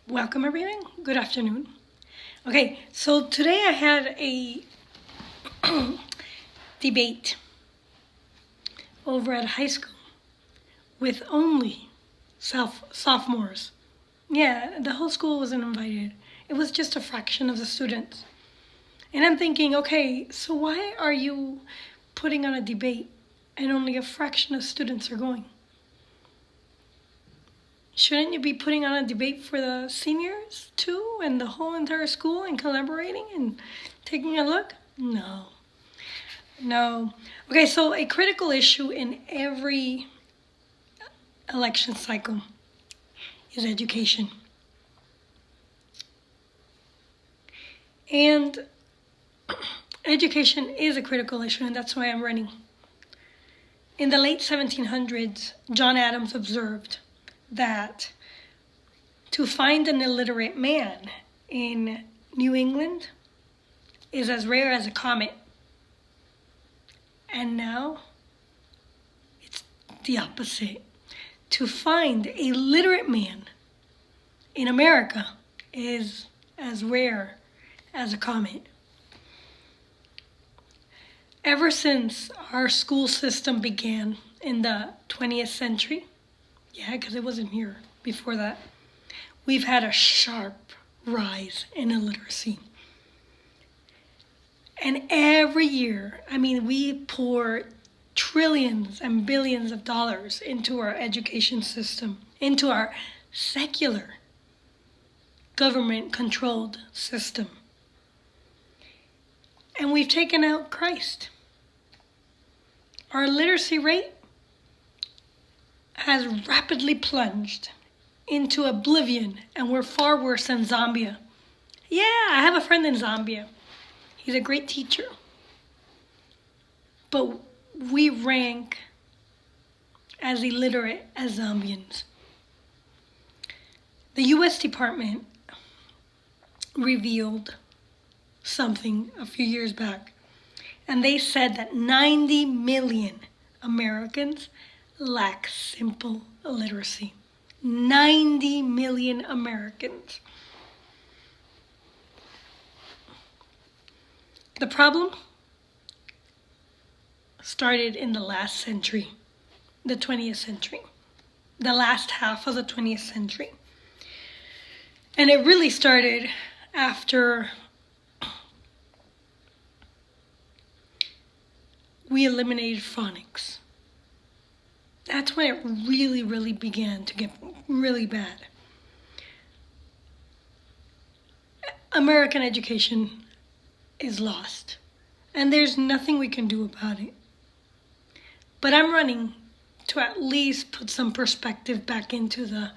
Welcome everyone. Good afternoon. Okay, so today I had a debate over at high school with only sophomores. Yeah, the whole school wasn't invited. It was just a fraction of the students. And I'm thinking, okay, so why are you putting on a debate and only a fraction of students are going? Shouldn't you be putting on a debate for the seniors too and the whole entire school and collaborating and taking a look? No. Okay, so a critical issue in every election cycle is education. And education is a critical issue, and that's why I'm running. In the late 1700s, John Adams observed that to find an illiterate man in New England is as rare as a comet. And now it's the opposite. To find a literate man in America is as rare as a comet. Ever since our school system began in the 20th century, because it wasn't here before that, we've had a sharp rise in illiteracy. And every year, we pour trillions and billions of dollars into our education system, into our secular government-controlled system. And we've taken out Christ. Our literacy rate has rapidly plunged into oblivion, and we're far worse than Zambia. Yeah, I have a friend in Zambia. He's a great teacher. But we rank as illiterate as Zambians. The U.S. Department revealed something a few years back, and they said that 90 million Americans lack simple literacy. 90 million Americans. The problem started in the last century, the 20th century, the last half of the 20th century. And it really started after we eliminated phonics. That's when it really began to get really bad. American education is lost, and there's nothing we can do about it. But I'm running to at least put some perspective back into the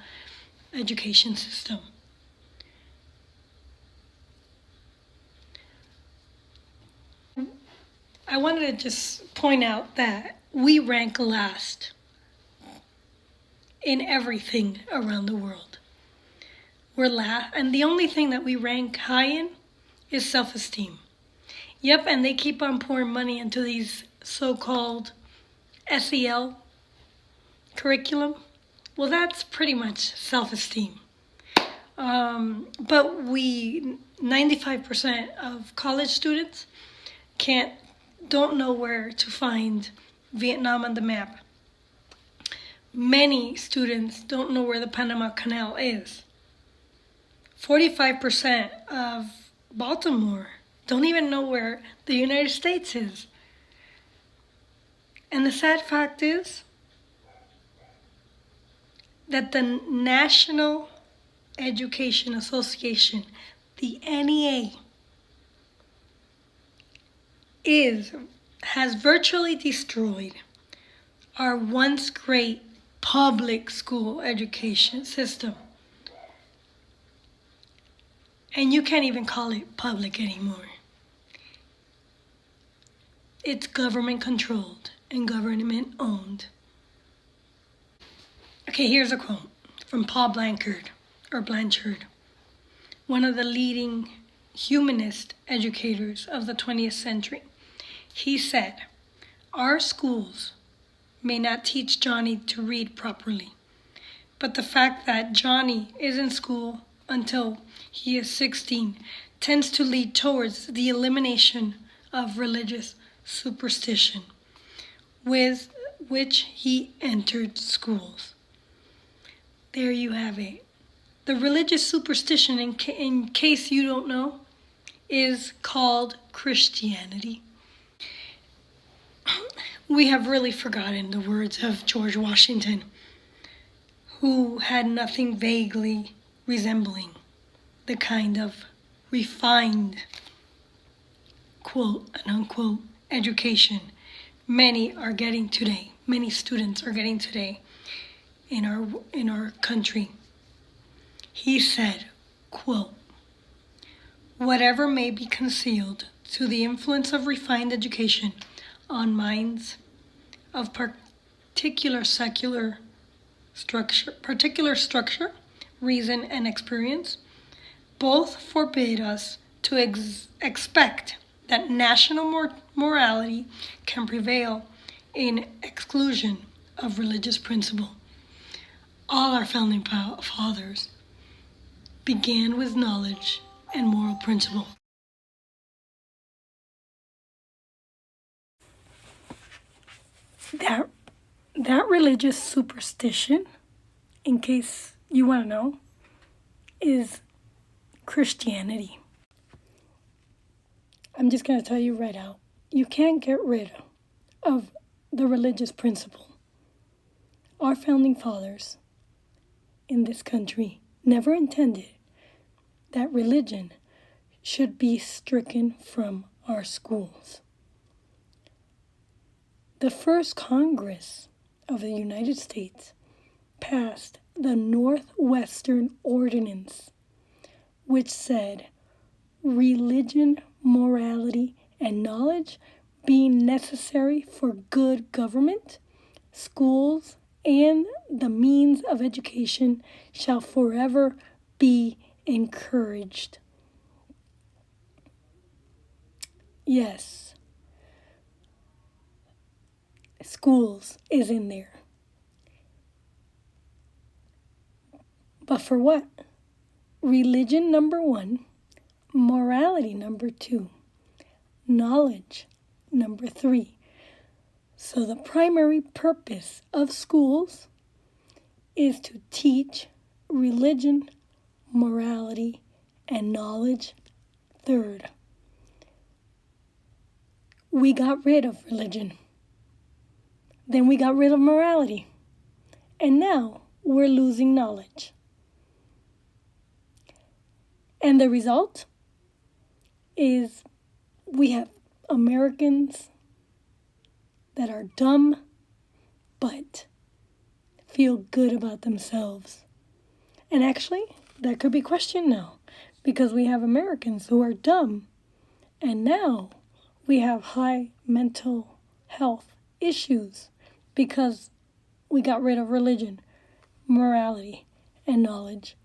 education system. I wanted to just point out that we rank last in everything around the world. We're last, and the only thing that we rank high in is self-esteem. Yep, and they keep on pouring money into these so-called SEL curriculum. Well, that's pretty much self-esteem. But 95% of college students don't know where to find Vietnam on the map. Many students don't know where the Panama Canal is. 45% of Baltimore don't even know where the United States is. And the sad fact is that the National Education Association, the NEA, has virtually destroyed our once great public school education system. And you can't even call it public anymore. It's government controlled and government owned. Okay, here's a quote from Paul Blanchard, one of the leading humanist educators of the 20th century. He said, "Our schools may not teach Johnny to read properly, but the fact that Johnny is in school until he is 16 tends to lead towards the elimination of religious superstition, with which he entered schools. There you have it. The religious superstition, in case you don't know, is called Christianity. We have really forgotten the words of George Washington, who had nothing vaguely resembling the kind of refined, quote and unquote, education many students are getting today in our country. He said, quote, "Whatever may be concealed to the influence of refined education on minds of particular structure, reason, and experience, both forbid us to expect that national morality can prevail in exclusion of religious principle. All our founding fathers began with knowledge and moral principle." That religious superstition, in case you want to know, is Christianity. I'm just going to tell you right out. You can't get rid of the religious principle. Our founding fathers in this country never intended that religion should be stricken from our schools. The first Congress of the United States passed the Northwestern Ordinance, which said, "Religion, morality, and knowledge being necessary for good government, schools, and the means of education shall forever be encouraged." Yes, schools is in there. But for what? Religion, number 1. Morality, number 2. Knowledge, number 3. So the primary purpose of schools is to teach religion, morality, and knowledge. Third, we got rid of religion. Then we got rid of morality. And now we're losing knowledge. And the result is we have Americans that are dumb but feel good about themselves. And actually, that could be questioned now, because we have Americans who are dumb, and now we have high mental health issues because we got rid of religion, morality, and knowledge.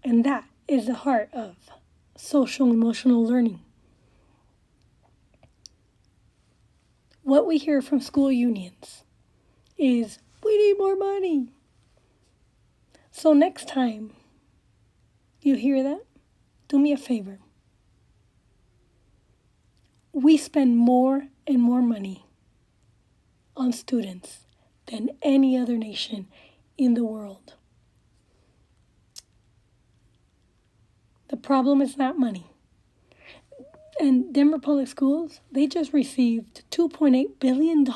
And that is the heart of social emotional learning. What we hear from school unions is, "We need more money." So next time you hear that, do me a favor. We spend more and more money on students than any other nation in the world. The problem is not money. And Denver Public Schools, they just received $2.8 billion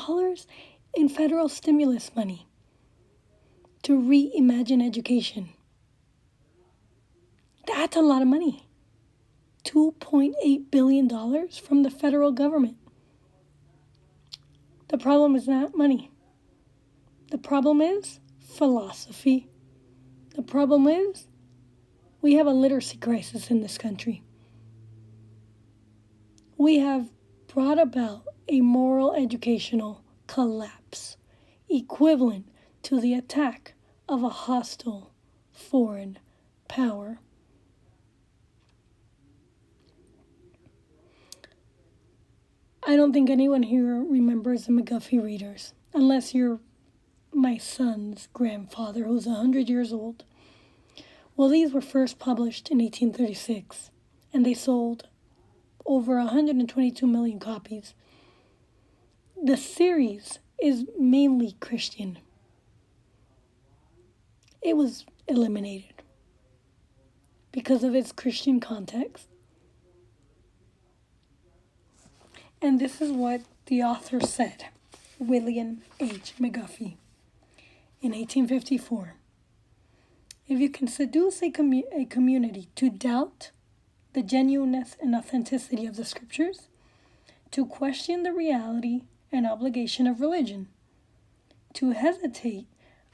in federal stimulus money to reimagine education. That's a lot of money. $2.8 billion from the federal government. The problem is not money. The problem is philosophy. The problem is we have a literacy crisis in this country. We have brought about a moral educational collapse, equivalent to the attack of a hostile foreign power. I don't think anyone here remembers the McGuffey readers, unless you're my son's grandfather, who's 100 years old. Well, these were first published in 1836, and they sold over 122 million copies. The series is mainly Christian. It was eliminated because of its Christian context. And this is what the author said, William H. McGuffey, in 1854. If you can seduce a community to doubt the genuineness and authenticity of the scriptures, to question the reality and obligation of religion, to hesitate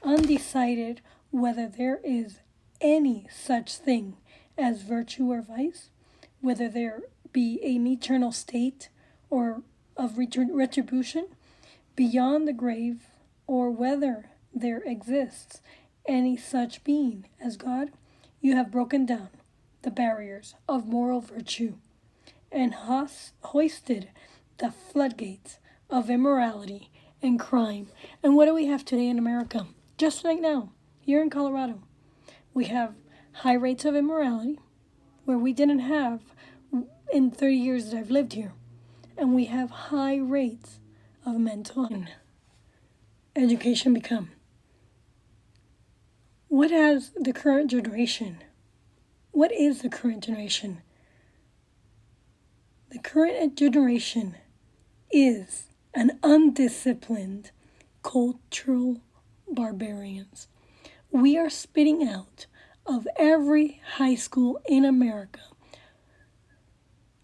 undecided whether there is any such thing as virtue or vice, whether there be an eternal state or of retribution beyond the grave, or whether there exists any such being as God, you have broken down the barriers of moral virtue and hoisted the floodgates of immorality and crime. And what do we have today in America? Just right now, here in Colorado, we have high rates of immorality, where we didn't have in 30 years that I've lived here. And we have high rates of mental health. Education become? What has the current generation? What is the current generation? The current generation is an undisciplined cultural barbarians. We are spitting out of every high school in America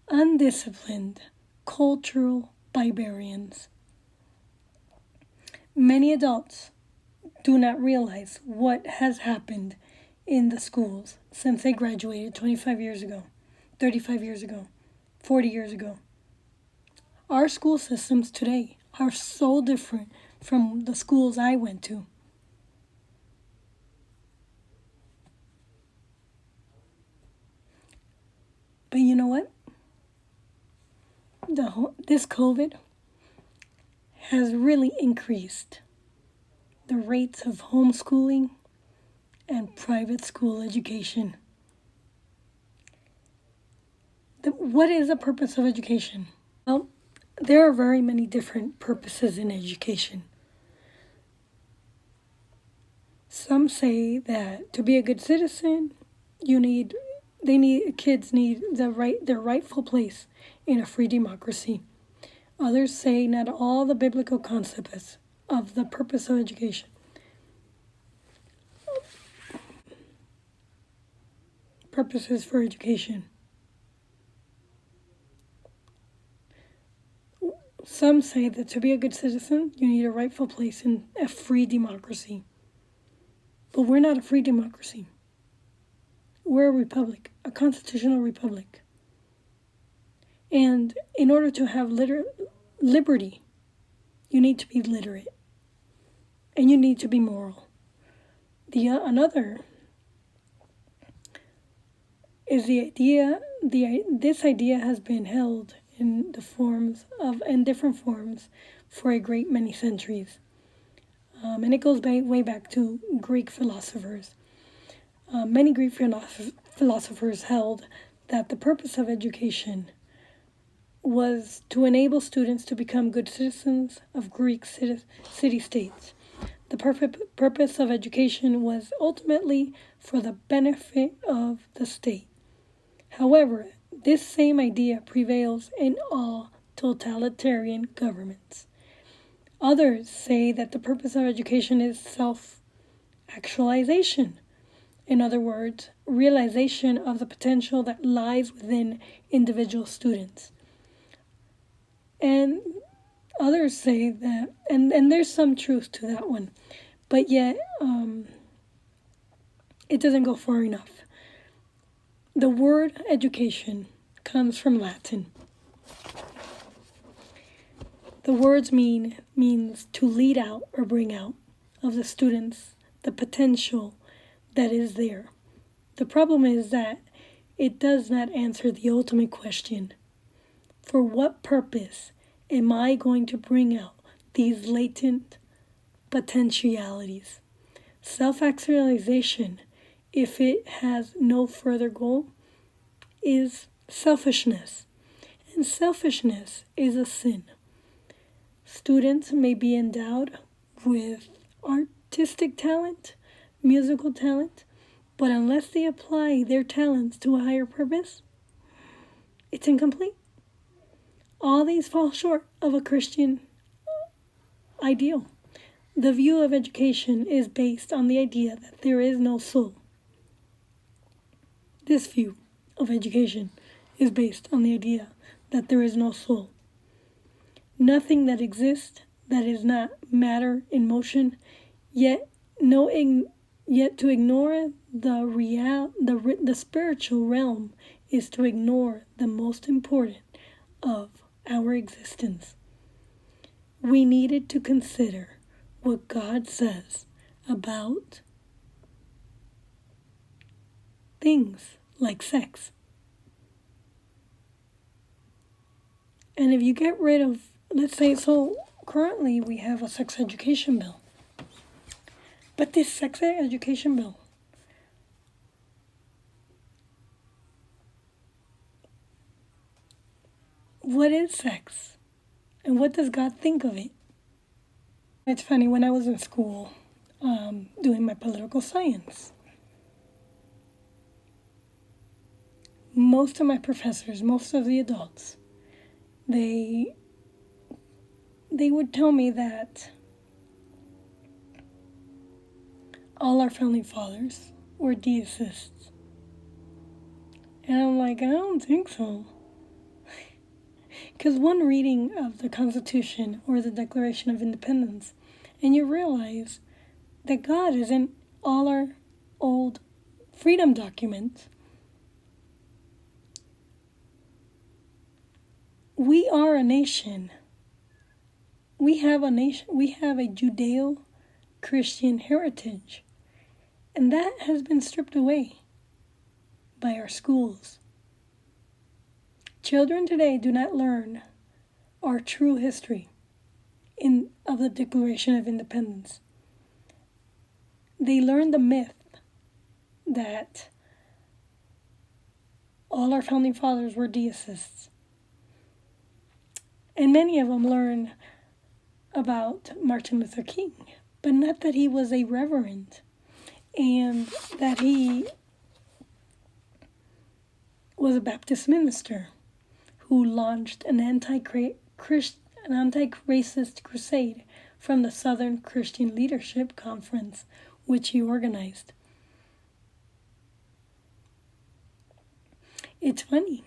undisciplined cultural barbarians. Many adults do not realize what has happened in the schools since they graduated 25 years ago, 35 years ago, 40 years ago. Our school systems today are so different from the schools I went to. But you know what? This COVID has really increased the rates of homeschooling and private school education. What is the purpose of education? Well, there are very many different purposes in education. Some say that to be a good citizen, kids need their rightful place in a free democracy. Others say not all the biblical concepts of the purpose of education. Purposes for education. Some say that to be a good citizen, you need a rightful place in a free democracy. But we're not a free democracy. We're a republic, a constitutional republic. And in order to have liberty, you need to be literate. And you need to be moral. Another is this idea has been held in different forms for a great many centuries. And it goes way back to Greek philosophers. Many Greek philosophers held that the purpose of education was to enable students to become good citizens of Greek city-states. The purpose of education was ultimately for the benefit of the state. However, this same idea prevails in all totalitarian governments. Others say that the purpose of education is self-actualization. In other words, realization of the potential that lies within individual students. And others say that, and there's some truth to that one, but yet it doesn't go far enough. The word education comes from Latin. The words means to lead out or bring out of the students the potential that is there. The problem is that it does not answer the ultimate question. For what purpose am I going to bring out these latent potentialities? Self-actualization if it has no further goal, is selfishness. And selfishness is a sin. Students may be endowed with artistic talent, musical talent, but unless they apply their talents to a higher purpose, it's incomplete. All these fall short of a Christian ideal. The view of education is based on the idea that there is no soul. This view of education is based on the idea that there is no soul. Nothing that exists that is not matter in motion, yet to ignore the spiritual realm is to ignore the most important of our existence. We needed to consider what God says about things like sex. And if you get rid of, let's say, so currently we have a sex education bill. But this sex education bill, what is sex? And what does God think of it? It's funny, when I was in school doing my political science, most of my professors, most of the adults, they would tell me that all our founding fathers were deists. And I'm like, I don't think so. Because one reading of the Constitution or the Declaration of Independence, and you realize that God is in all our old freedom documents. We are a nation. We have a Judeo-Christian heritage. And that has been stripped away by our schools. Children today do not learn our true history of the Declaration of Independence. They learn the myth that all our founding fathers were deists. And many of them learn about Martin Luther King, but not that he was a reverend and that he was a Baptist minister who launched an anti-racist crusade from the Southern Christian Leadership Conference, which he organized. It's funny.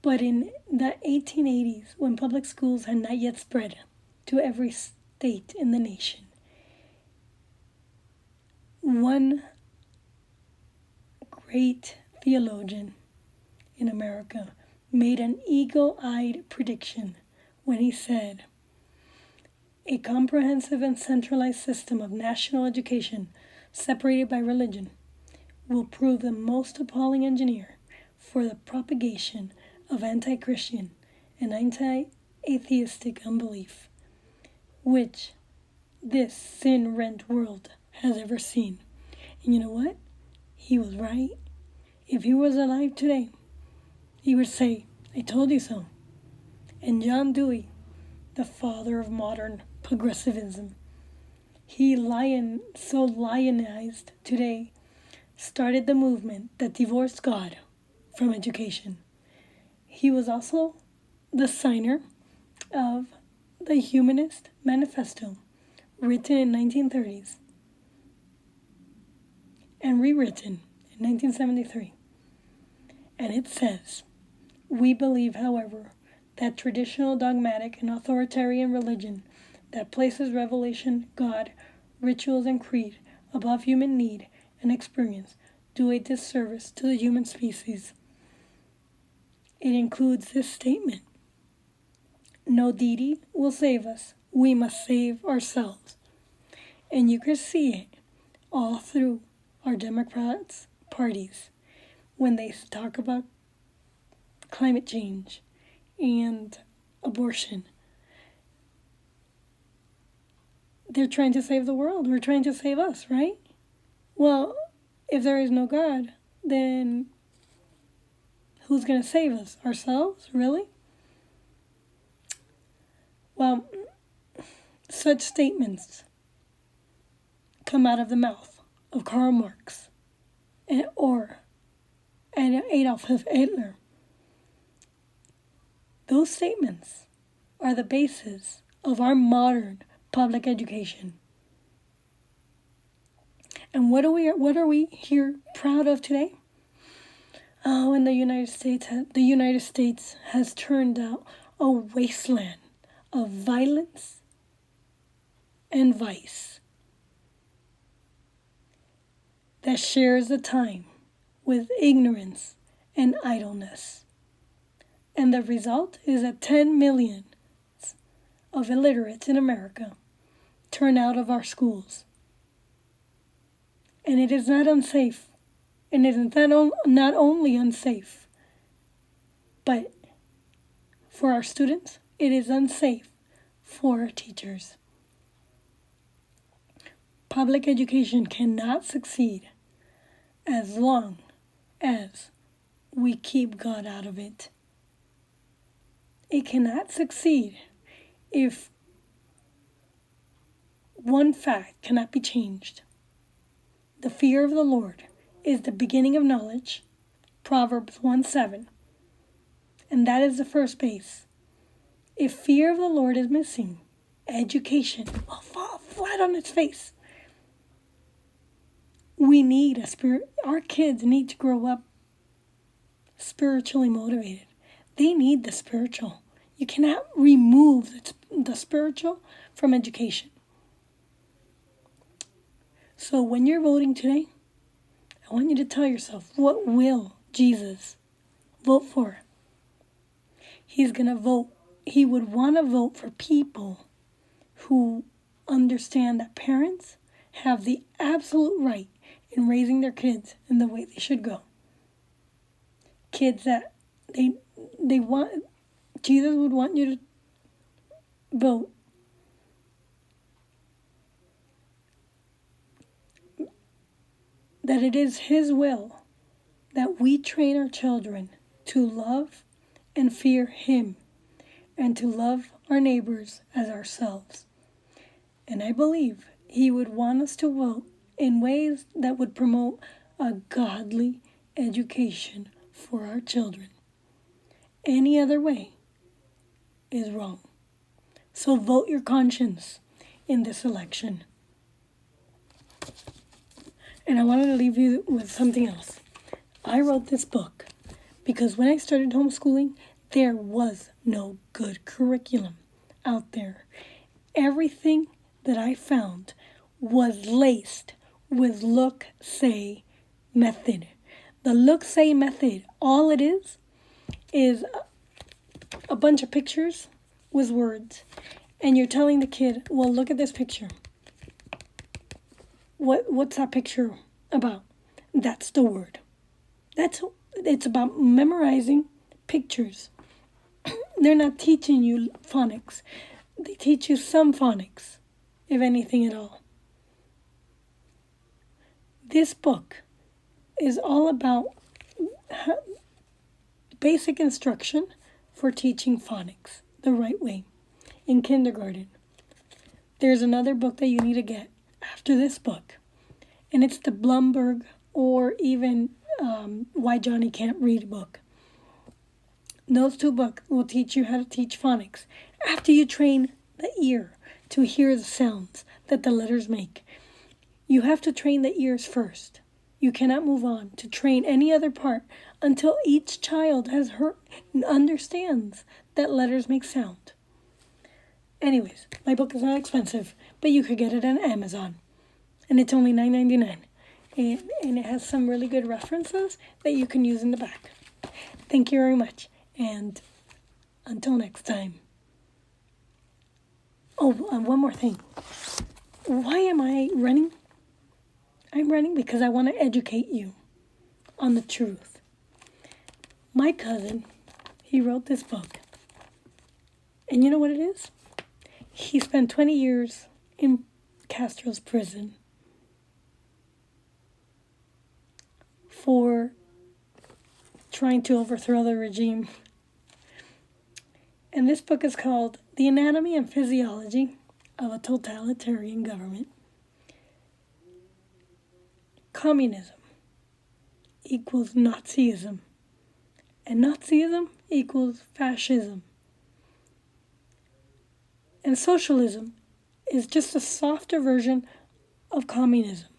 But in the 1880s, when public schools had not yet spread to every state in the nation, one great theologian in America made an eagle-eyed prediction when he said, "A comprehensive and centralized system of national education separated by religion will prove the most appalling engineer for the propagation of anti-Christian and anti-atheistic unbelief, which this sin-rent world has ever seen." And you know what? He was right. If he was alive today, he would say, "I told you so." And John Dewey, the father of modern progressivism, he so lionized today, started the movement that divorced God from education. He was also the signer of the Humanist Manifesto, written in 1930s and rewritten in 1973. And it says, "We believe, however, that traditional dogmatic and authoritarian religion that places revelation, God, rituals, and creed above human need and experience do a disservice to the human species." It includes this statement: "No deity will save us. We must save ourselves." And you can see it all through our Democrats' parties when they talk about climate change and abortion. they're trying to save the world. We're trying to save us, right? Well, if there is no God, then who's going to save us? Ourselves? Really? Well, such statements come out of the mouth of Karl Marx and Adolf Hitler. Those statements are the basis of our modern public education. And what are we here proud of today? Oh, and the United States has turned out a wasteland of violence and vice that shares the time with ignorance and idleness. And the result is that 10 million of illiterates in America turn out of our schools. And it is not unsafe. And it is not only unsafe, but for our students, it is unsafe for our teachers. Public education cannot succeed as long as we keep God out of it. It cannot succeed if one fact cannot be changed. The fear of the Lord is the beginning of knowledge, Proverbs 1:7. And that is the first base. If fear of the Lord is missing, education will fall flat on its face. We need our kids need to grow up spiritually motivated. They need the spiritual. You cannot remove the spiritual from education. So when you're voting today, I want you to tell yourself, what will Jesus vote for? He's going to vote. He would want to vote for people who understand that parents have the absolute right in raising their kids in the way they should go. Kids that they want, Jesus would want you to vote that it is His will that we train our children to love and fear Him and to love our neighbors as ourselves. And I believe He would want us to vote in ways that would promote a godly education for our children. Any other way is wrong. So vote your conscience in this election. And I wanted to leave you with something else. I wrote this book because when I started homeschooling, there was no good curriculum out there. Everything that I found was laced with look-say method. The look-say method, all it is a bunch of pictures with words. And you're telling the kid, well, look at this picture. What's that picture about? That's the word. It's about memorizing pictures. They're not teaching you phonics. They teach you some phonics, if anything at all. This book is all about basic instruction for teaching phonics the right way in kindergarten. There's another book that you need to get after this book, and it's the Blumberg or even Why Johnny Can't Read book. Those two books will teach you how to teach phonics after you train the ear to hear the sounds that the letters make. You have to train the ears first. You cannot move on to train any other part until each child has heard and understands that letters make sound. Anyways, my book is not expensive, but you could get it on Amazon. And it's only $9.99. And it has some really good references that you can use in the back. Thank you very much. And until next time. Oh, one more thing. Why am I running? I'm running because I want to educate you on the truth. My cousin, he wrote this book. And you know what it is? He spent 20 years in Castro's prison for trying to overthrow the regime. And this book is called The Anatomy and Physiology of a Totalitarian Government. Communism equals Nazism, and Nazism equals fascism. And socialism is just a softer version of communism.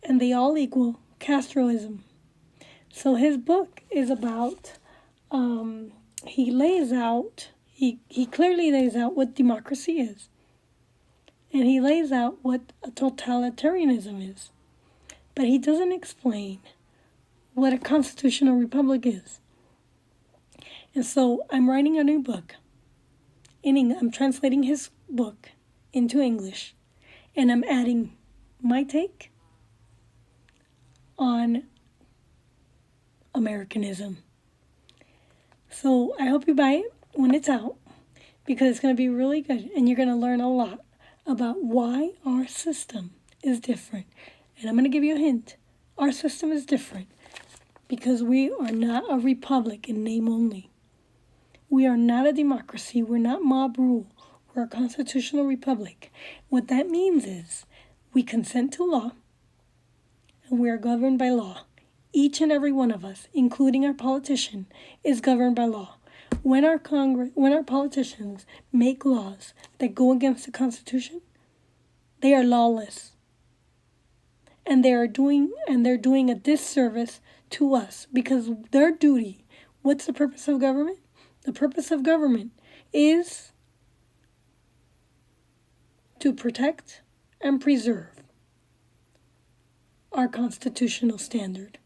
And they all equal Castroism. So his book is about, he clearly lays out what democracy is. And he lays out what a totalitarianism is. But he doesn't explain what a constitutional republic is. And so I'm writing a new book. I'm translating his book into English. And I'm adding my take on Americanism. So I hope you buy it when it's out, because it's going to be really good, and you're going to learn a lot about why our system is different. And I'm going to give you a hint. Our system is different because we are not a republic in name only. We are not a democracy. We're not mob rule. We're a constitutional republic. What that means is we consent to law, and we are governed by law. Each and every one of us, including our politician, is governed by law. When our politicians make laws that go against the Constitution, they are lawless. And they're doing a disservice to us, because their duty, what's the purpose of government? The purpose of government is to protect and preserve our constitutional standard,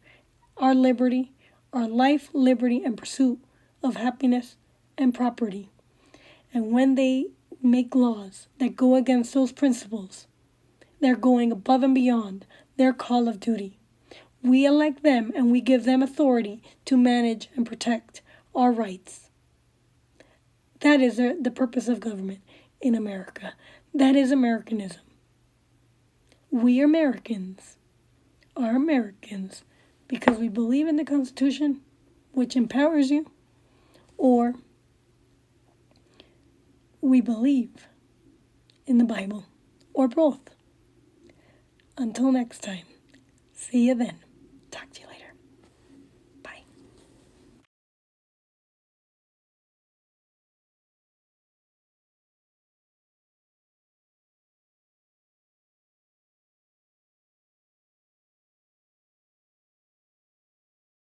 our liberty, our life, liberty, and pursuit of happiness and property. And when they make laws that go against those principles, they're going above and beyond their call of duty. We elect them, and we give them authority to manage and protect our rights. That is the purpose of government in America. That is Americanism. We Americans are Americans because we believe in the Constitution, which empowers you, or we believe in the Bible, or both. Until next time, see you then.